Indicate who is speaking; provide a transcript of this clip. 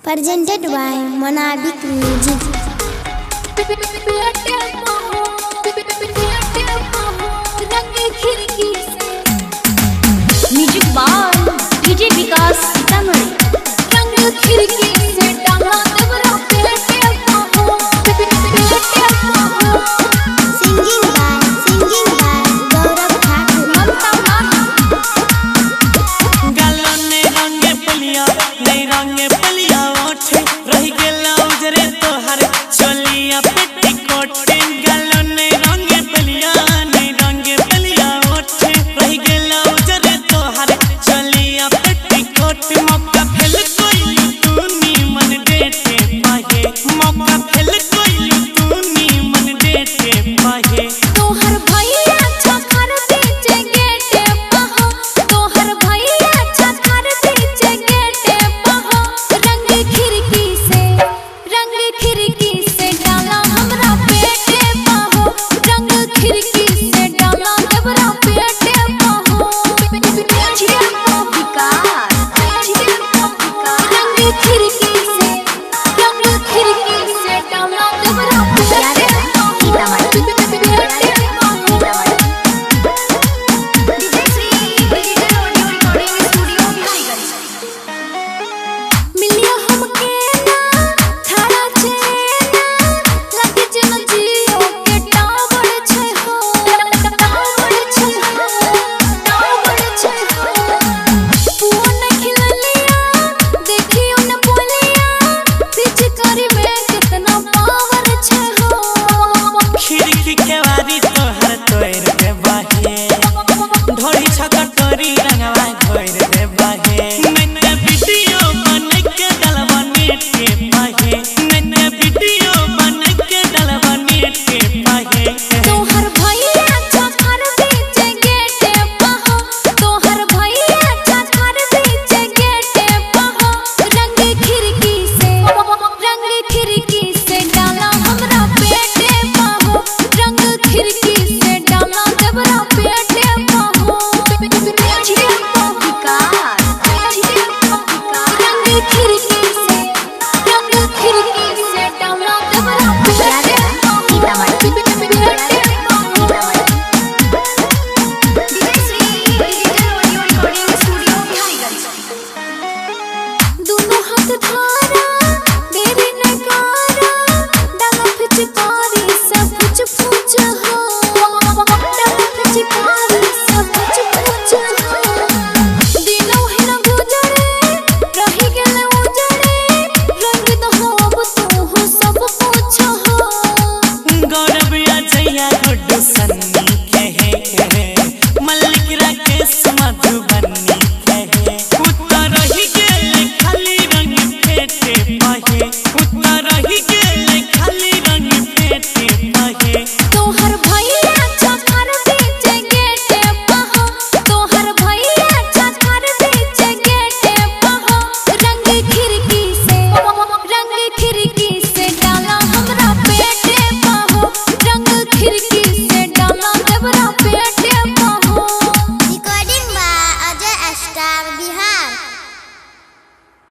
Speaker 1: presented by Monabik Music.
Speaker 2: Music by DJ Vikas Sitamarhi.
Speaker 3: रंग खिड़की से डाला देवरा पेटे पाहो
Speaker 1: Singing by Gaurav Thakur.
Speaker 4: गालों ने रंगे पलिया नहीं रंगे पलिया ओठे रही गेला उजरे तोहर चोलिया पेटीकोट। गालों ने रंगे पलिया नहीं रंगे पलिया ओठे रही गेला उजरे तोहर चोलिया पेटीकोट। मौका फेल कोई तू नी मन देते पाहे, मौका फेल कोई तू नी मन देते पाहे।
Speaker 3: तोहर भैया छखर पीछे गेटे पाहो, तोहर भैया छखर पीछे गेटे पाहो। रंग खिड़की से डाला हमरा पेटे पाहो, रंग खिड़की से डाला देवरा पेटे पाहो। रंग खिड़की